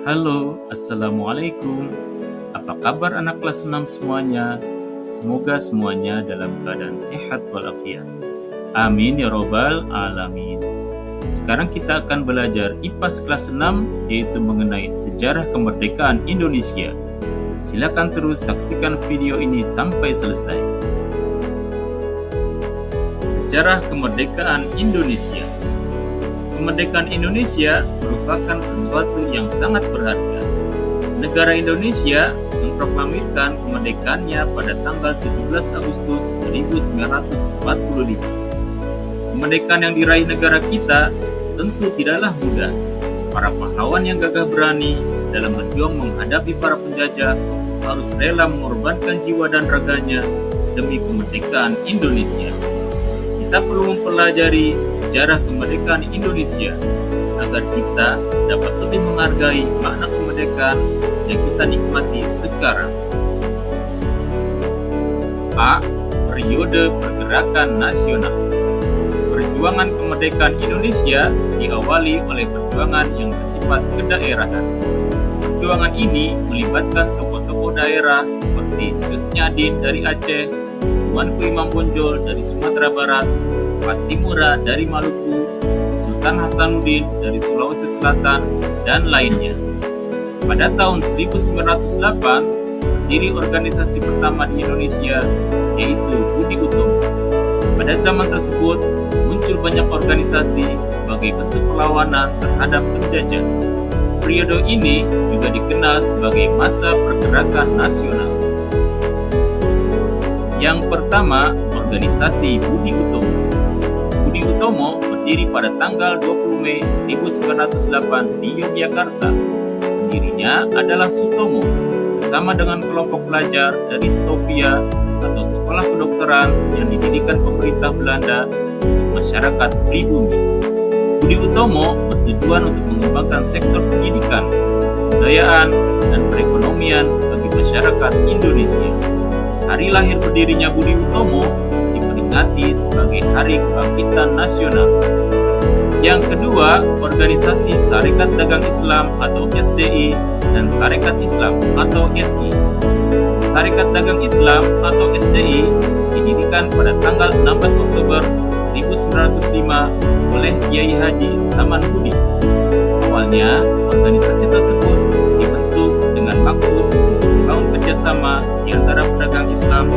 Halo, Assalamualaikum. Apa kabar anak kelas 6 semuanya? Semoga semuanya dalam keadaan sehat walafiat. Amin ya robbal alamin. Sekarang kita akan belajar IPAS kelas 6, yaitu mengenai sejarah kemerdekaan Indonesia. Silakan terus saksikan video ini sampai selesai. Sejarah kemerdekaan Indonesia. Kemerdekaan Indonesia merupakan sesuatu yang sangat berharga. Negara Indonesia memproklamirkan kemerdekaannya pada tanggal 17 Agustus 1945. Kemerdekaan yang diraih negara kita tentu tidaklah mudah. Para pahlawan yang gagah berani dalam berjuang menghadapi para penjajah harus rela mengorbankan jiwa dan raganya demi kemerdekaan Indonesia. Kita perlu mempelajari sejarah kemerdekaan Indonesia agar kita dapat lebih menghargai makna kemerdekaan yang kita nikmati sekarang. A. Periode pergerakan nasional. Perjuangan kemerdekaan Indonesia diawali oleh perjuangan yang bersifat kedaerahan. Perjuangan ini melibatkan tokoh-tokoh daerah seperti Cut Nyadin dari Aceh, Tuanku Imam Bonjol dari Sumatera Barat, Patimura dari Maluku, Sultan Hasanuddin dari Sulawesi Selatan, dan lainnya. Pada tahun 1908, berdiri organisasi pertama di Indonesia, yaitu Budi Utomo. Pada zaman tersebut, muncul banyak organisasi sebagai bentuk perlawanan terhadap penjajah. Periode ini juga dikenal sebagai masa pergerakan nasional. Yang pertama, organisasi Budi Utomo. Budi Utomo berdiri pada tanggal 20 Mei 1908 di Yogyakarta. Pendirinya adalah Sutomo bersama dengan kelompok pelajar dari Stovia atau sekolah kedokteran yang didirikan pemerintah Belanda untuk masyarakat pribumi. Budi Utomo bertujuan untuk mengembangkan sektor pendidikan, kebudayaan, dan perekonomian bagi masyarakat Indonesia. Hari lahir berdirinya Budi Utomo diperingati sebagai Hari Kebangkitan Nasional. Yang kedua, organisasi Sarekat Dagang Islam atau SDI dan Sarekat Islam atau SI. Sarekat Dagang Islam atau SDI didirikan pada tanggal 16 Oktober 1905 oleh Kiai Haji Samanhudi. Awalnya, organisasi tersebut dibentuk dengan maksud untuk membangun kerjasama di antara pedagang Islam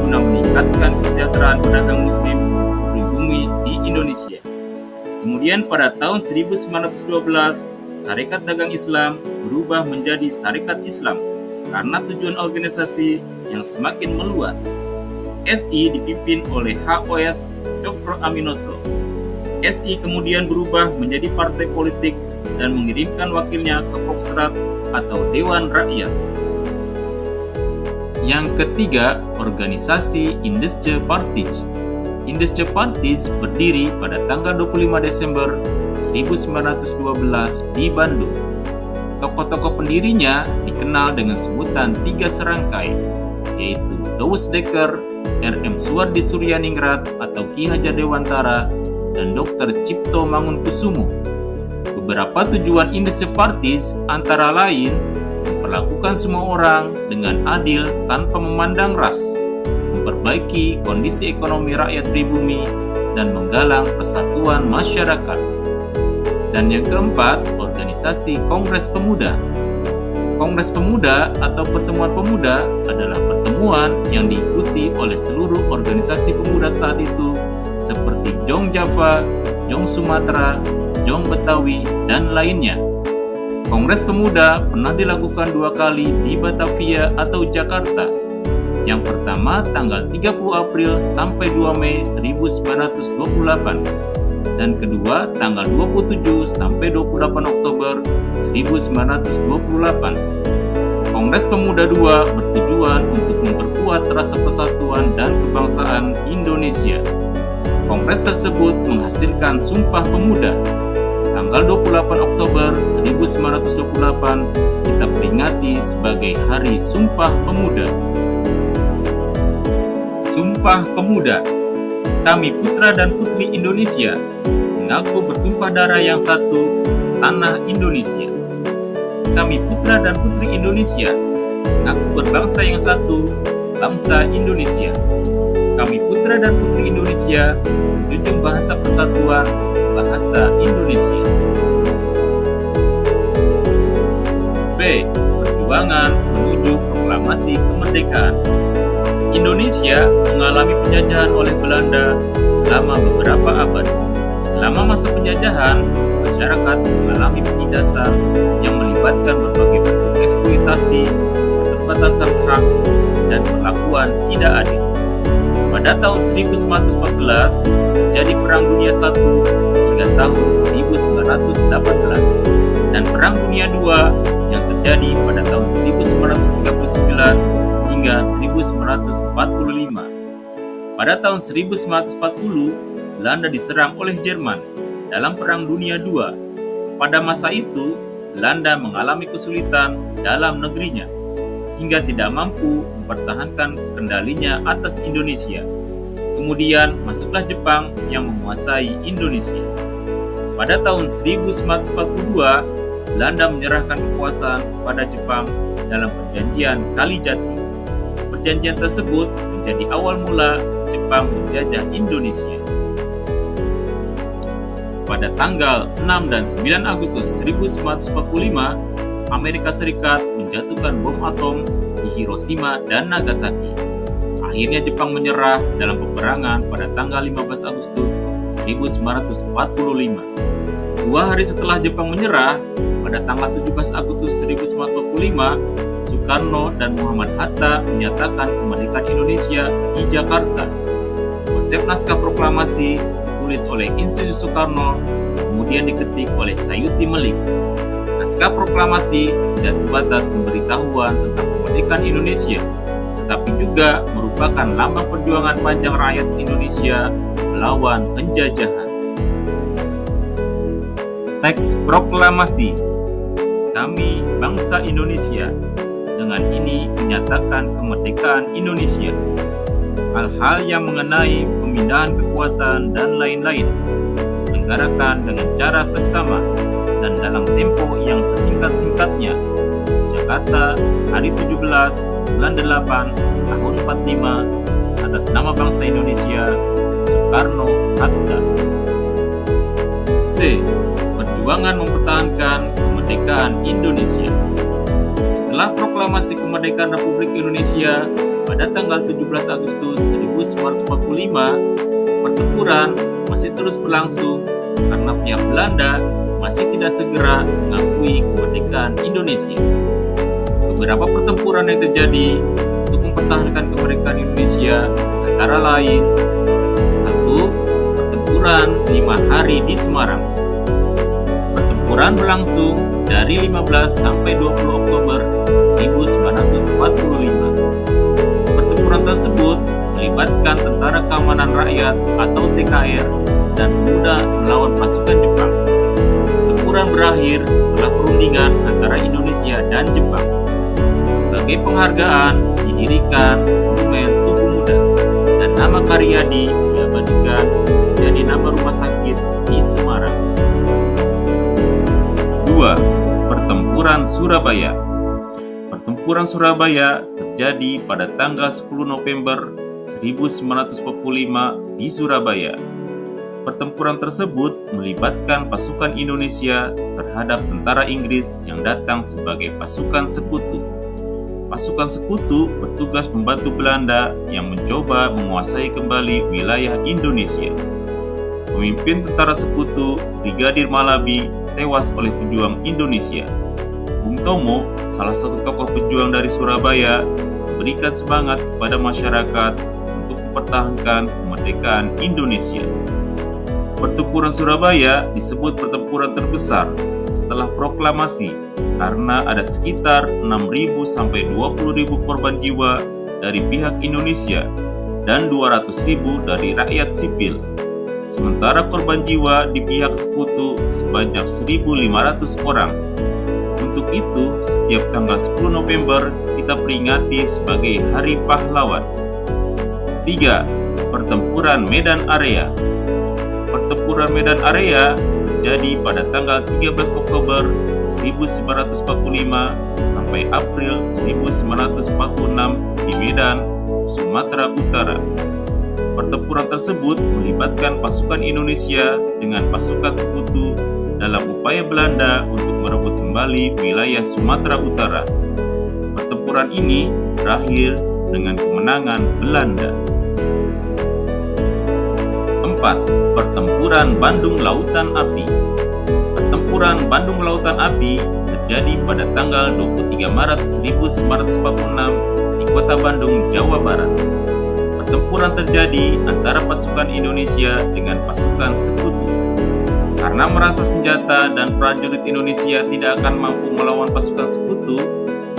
guna meningkatkan kesejahteraan pedagang Muslim pribumi di Indonesia. Kemudian pada tahun 1912, Sarekat Dagang Islam berubah menjadi Sarekat Islam karena tujuan organisasi yang semakin meluas. SI dipimpin oleh HOS Cokro Aminoto. SI kemudian berubah menjadi partai politik dan mengirimkan wakilnya ke Koksrat atau Dewan Rakyat. Yang ketiga, organisasi Indische Partij. Indische Partij berdiri pada tanggal 25 Desember 1912 di Bandung. Tokoh-tokoh pendirinya dikenal dengan sebutan 3 serangkai, yaitu Douwes Dekker, R.M. Suwardi Suryaningrat atau Ki Hajar Dewantara, dan Dr. Cipto Mangunkusumo. Beberapa tujuan Indische Partij antara lain memperlakukan semua orang dengan adil tanpa memandang ras, memperbaiki kondisi ekonomi rakyat pribumi, dan menggalang persatuan masyarakat. Dan yang keempat, organisasi Kongres Pemuda. Kongres Pemuda atau Pertemuan Pemuda adalah pertemuan yang diikuti oleh seluruh organisasi pemuda saat itu seperti Jong Java, Jong Sumatera, Jong Betawi, dan lainnya. Kongres Pemuda pernah dilakukan 2 kali di Batavia atau Jakarta. Yang pertama tanggal 30 April sampai 2 Mei 1928 dan kedua tanggal 27 sampai 28 Oktober 1928. Kongres Pemuda II bertujuan untuk memperkuat rasa persatuan dan kebangsaan Indonesia. Kongres tersebut menghasilkan Sumpah Pemuda. Tanggal 28 Oktober 1928 kita peringati sebagai Hari Sumpah Pemuda. Sumpah Pemuda. Kami putra dan putri Indonesia mengaku bertumpah darah yang satu, tanah Indonesia. kami putra dan putri Indonesia, mengaku berbangsa yang satu, bangsa Indonesia. Kami putra dan putri Indonesia, menjunjung bahasa persatuan, bahasa Indonesia. B. Perjuangan menuju proklamasi kemerdekaan. Indonesia mengalami penjajahan oleh Belanda selama beberapa abad. Selama masa penjajahan, masyarakat mengalami penindasan yang melibatkan berbagai bentuk eksploitasi, keterbatasan hak, dan perlakuan tidak adil. Pada tahun 1914, terjadi Perang Dunia I hingga tahun 1918, dan Perang Dunia II yang terjadi pada tahun 1939 hingga 1945. Pada tahun 1940, Belanda diserang oleh Jerman dalam Perang Dunia II. Pada masa itu, Belanda mengalami kesulitan dalam negerinya, hingga tidak mampu mempertahankan kendalinya atas Indonesia. Kemudian masuklah Jepang yang menguasai Indonesia. Pada tahun 1942, Belanda menyerahkan kekuasaan kepada Jepang dalam Perjanjian Kalijati. Perjanjian tersebut menjadi awal mula Jepang menjajah Indonesia. Pada tanggal 6 dan 9 Agustus 1945, Amerika Serikat menjatuhkan bom atom di Hiroshima dan Nagasaki. Akhirnya Jepang menyerah dalam peperangan pada tanggal 15 Agustus 1945. 2 hari setelah Jepang menyerah, pada tanggal 17 Agustus 1945, Soekarno dan Muhammad Hatta menyatakan kemerdekaan Indonesia di Jakarta. Konsep naskah proklamasi ditulis oleh Insinyur Soekarno, kemudian diketik oleh Sayuti Melik. Naskah proklamasi tidak sebatas pemberitahuan tentang kemerdekaan Indonesia, tetapi juga merupakan lambang perjuangan panjang rakyat Indonesia melawan penjajahan. Teks proklamasi. Kami, bangsa Indonesia, dengan ini menyatakan kemerdekaan Indonesia. Hal-hal yang mengenai pemindahan kekuasaan dan lain-lain diselenggarakan dengan cara seksama dan dalam tempo yang sesingkat-singkatnya. Jakarta, hari 17 bulan 8 tahun 45, atas nama bangsa Indonesia, Soekarno Hatta. C. Perjuangan mempertahankan kemerdekaan Indonesia. Setelah proklamasi kemerdekaan Republik Indonesia pada tanggal 17 Agustus 1945, pertempuran masih terus berlangsung karena pihak Belanda masih tidak segera mengakui kemerdekaan Indonesia. Beberapa pertempuran yang terjadi untuk mempertahankan kemerdekaan Indonesia antara lain: 1. Pertempuran 5 hari di Semarang. Pertempuran berlangsung dari 15 sampai 20 Oktober 1945. Pertempuran tersebut melibatkan Tentara Keamanan Rakyat atau TKR dan pemuda melawan pasukan Jepang. Pertempuran berakhir setelah perundingan antara Indonesia dan Jepang. Sebagai penghargaan, didirikan Monumen Tugu Muda dan nama Karyadi diabadikan menjadi nama rumah sakit di Semarang. 2. Pertempuran Surabaya. Pertempuran Surabaya terjadi pada tanggal 10 November 1945 di Surabaya. Pertempuran tersebut melibatkan pasukan Indonesia terhadap tentara Inggris yang datang sebagai pasukan sekutu. Pasukan sekutu bertugas membantu Belanda yang mencoba menguasai kembali wilayah Indonesia. Pemimpin tentara sekutu, Brigadir Malabi, tewas oleh pejuang Indonesia. Bung Tomo, salah satu tokoh pejuang dari Surabaya, memberikan semangat kepada masyarakat untuk mempertahankan kemerdekaan Indonesia. Pertempuran Surabaya disebut pertempuran terbesar setelah proklamasi karena ada sekitar 6.000 sampai 20.000 korban jiwa dari pihak Indonesia dan 200.000 dari rakyat sipil. Sementara korban jiwa di pihak sekutu sebanyak 1.500 orang. Untuk itu, setiap tanggal 10 November kita peringati sebagai Hari Pahlawan. 3. Pertempuran Medan Area. Pertempuran Medan Area terjadi pada tanggal 13 Oktober 1945 sampai April 1946 di Medan, Sumatera Utara. Pertempuran tersebut melibatkan pasukan Indonesia dengan pasukan sekutu dalam upaya Belanda untuk merebut kembali wilayah Sumatera Utara. Pertempuran ini berakhir dengan kemenangan Belanda. 4. Pertempuran Bandung Lautan Api. Pertempuran Bandung Lautan Api terjadi pada tanggal 23 Maret 1946 di Kota Bandung, Jawa Barat. Pertempuran terjadi antara pasukan Indonesia dengan pasukan sekutu. Karena merasa senjata dan prajurit Indonesia tidak akan mampu melawan pasukan sekutu,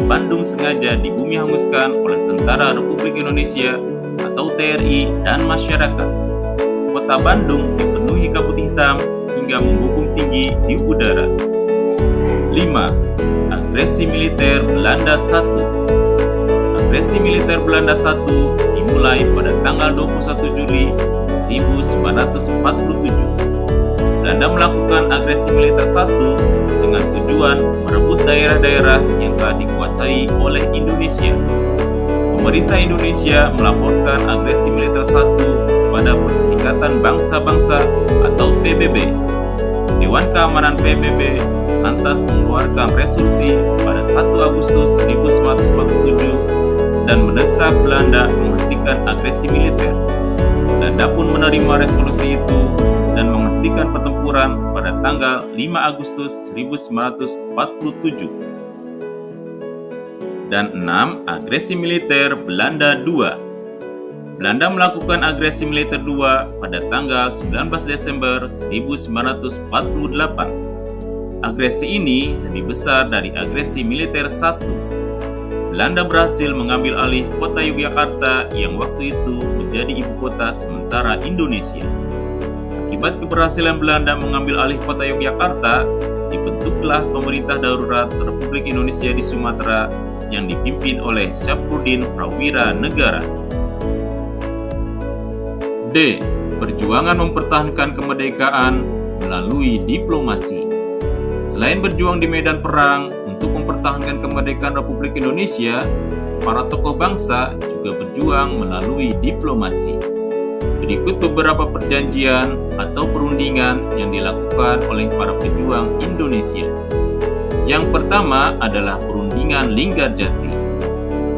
Bandung sengaja dibumi hanguskan oleh Tentara Republik Indonesia atau TRI dan masyarakat. Kota Bandung dipenuhi kabut hitam hingga membumbung tinggi di udara. 5. Agresi militer Belanda I. Agresi militer Belanda I dimulai pada tanggal 21 Juli 1947. Belanda melakukan agresi militer I dengan tujuan merebut daerah-daerah yang telah dikuasai oleh Indonesia. Pemerintah Indonesia melaporkan agresi militer I kepada Perserikatan Bangsa-Bangsa atau PBB. Dewan Keamanan PBB lantas mengeluarkan resolusi pada 1 Agustus 1947 dan mendesak Belanda menghentikan agresi militer. Belanda pun menerima resolusi itu dan menghentikan pertempuran pada tanggal 5 Agustus 1947. Dan 6. Agresi militer Belanda II. Belanda melakukan agresi militer II pada tanggal 19 Desember 1948. Agresi ini lebih besar dari agresi militer I. Belanda berhasil mengambil alih kota Yogyakarta yang waktu itu menjadi ibu kota sementara Indonesia. Akibat keberhasilan Belanda mengambil alih kota Yogyakarta, dibentuklah pemerintah darurat Republik Indonesia di Sumatera yang dipimpin oleh Syafruddin Prawira Negara. D. Perjuangan mempertahankan kemerdekaan melalui diplomasi. Selain berjuang di medan perang untuk mempertahankan kemerdekaan Republik Indonesia, para tokoh bangsa juga berjuang melalui diplomasi. Berikut beberapa perjanjian atau perundingan yang dilakukan oleh para pejuang Indonesia. Yang pertama adalah Perundingan Linggarjati.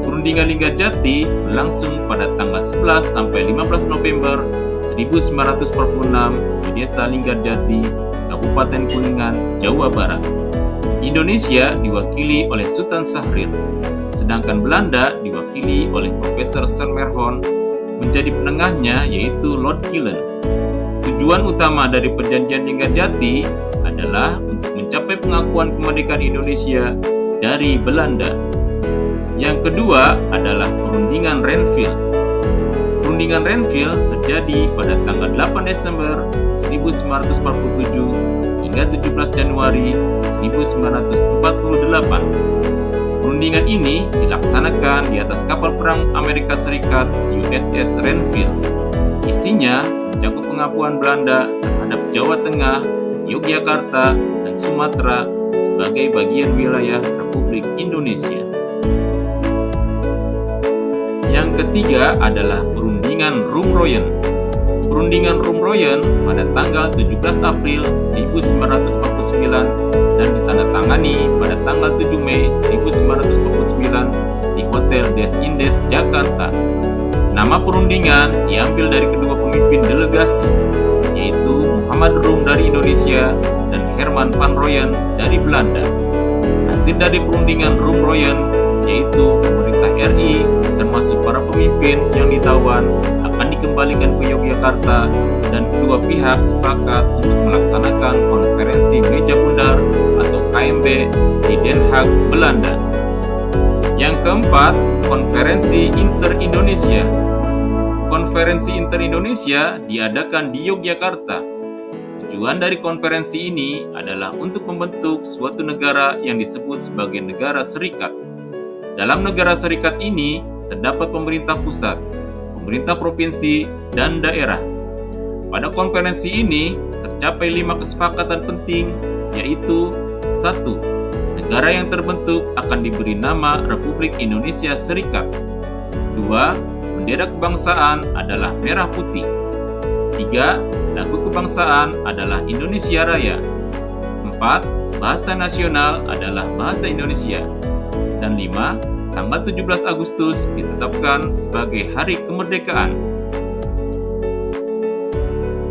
Perundingan Linggarjati berlangsung pada tanggal 11 sampai 15 November 1946 di Desa Linggarjati, Kabupaten Kuningan, Jawa Barat. Indonesia diwakili oleh Sultan Syahrir, sedangkan Belanda diwakili oleh Profesor Sermerhon, menjadi penengahnya yaitu Lord Killen. Tujuan utama dari Perjanjian Linggarjati adalah untuk mencapai pengakuan kemerdekaan Indonesia dari Belanda. Yang kedua adalah Perundingan Renville. Perundingan Renville terjadi pada tanggal 8 Desember 1947 hingga 17 Januari 1948. Perundingan ini dilaksanakan di atas kapal perang Amerika Serikat USS Renville. Isinya mencakup pengakuan Belanda terhadap Jawa Tengah, Yogyakarta, dan Sumatera sebagai bagian wilayah Republik Indonesia. Yang ketiga adalah Perundingan Rumroyen. Perundingan Rumroyen pada tanggal 17 April 1949 dan ditandatangani pada tanggal 7 Mei 1949 di Hotel Des Indes, Jakarta. Nama perundingan diambil dari kedua pemimpin delegasi, yaitu Muhammad Rum dari Indonesia dan Herman van Royen dari Belanda. Hasil dari perundingan Rumroyen yaitu pemerintah RI termasuk para pemimpin yang ditawan akan dikembalikan ke Yogyakarta dan kedua pihak sepakat untuk melaksanakan konferensi meja bundar atau KMB di Den Haag, Belanda. Yang keempat, Konferensi Inter-Indonesia. Konferensi Inter-Indonesia diadakan di Yogyakarta. Tujuan dari konferensi ini adalah untuk membentuk suatu negara yang disebut sebagai negara serikat. Dalam negara serikat ini terdapat pemerintah pusat, pemerintah provinsi, dan daerah. Pada konferensi ini tercapai 5 kesepakatan penting, yaitu 1. negara yang terbentuk akan diberi nama Republik Indonesia Serikat. 2. Bendera kebangsaan adalah merah putih. 3. Lagu kebangsaan adalah Indonesia Raya. 4. Bahasa nasional adalah bahasa Indonesia. Dan 5. Tanggal 17 Agustus ditetapkan sebagai Hari Kemerdekaan.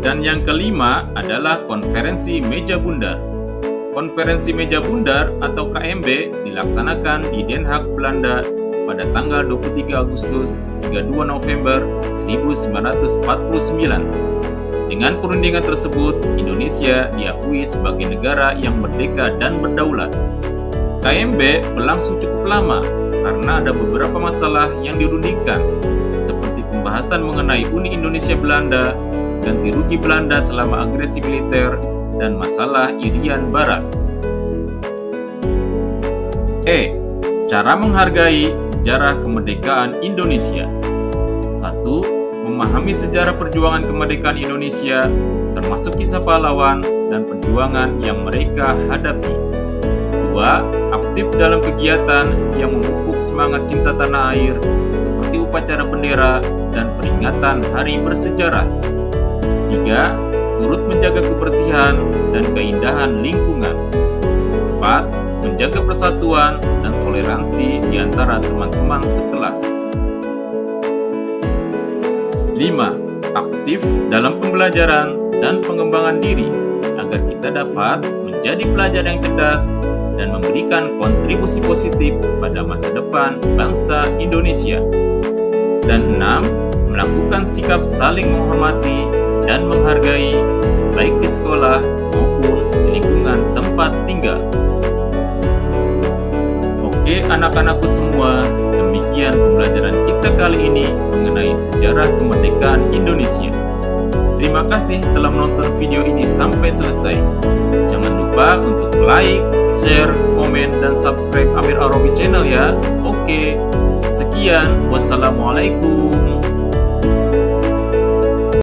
Dan yang kelima adalah Konferensi Meja Bundar. Konferensi Meja Bundar atau KMB dilaksanakan di Den Haag, Belanda pada tanggal 23 Agustus hingga 2 November 1949. Dengan perundingan tersebut, Indonesia diakui sebagai negara yang merdeka dan berdaulat. KMB berlangsung cukup lama karena ada beberapa masalah yang dirundingkan, seperti pembahasan mengenai Uni Indonesia Belanda, ganti rugi Belanda selama agresi militer, dan masalah Irian Barat. Cara menghargai sejarah kemerdekaan Indonesia. 1. Memahami sejarah perjuangan kemerdekaan Indonesia, termasuk kisah pahlawan dan perjuangan yang mereka hadapi. 2. Aktif dalam kegiatan yang memupuk semangat cinta tanah air, seperti upacara bendera dan peringatan hari bersejarah. 3. Turut menjaga kebersihan dan keindahan lingkungan. 4. Menjaga persatuan dan toleransi di antara teman-teman sekelas. 5. Aktif dalam pembelajaran dan pengembangan diri agar kita dapat menjadi pelajar yang cerdas dan memberikan kontribusi positif pada masa depan bangsa Indonesia. Dan 6. Melakukan sikap saling menghormati dan menghargai baik di sekolah maupun di lingkungan tempat tinggal. Oke anak-anakku semua, demikian pembelajaran kita kali ini mengenai sejarah kemerdekaan Indonesia. Terima kasih telah menonton video ini sampai selesai. Jangan lupa untuk like, share, komen, dan subscribe Amir Arabi Channel ya. Oke, sekian. Wassalamualaikum.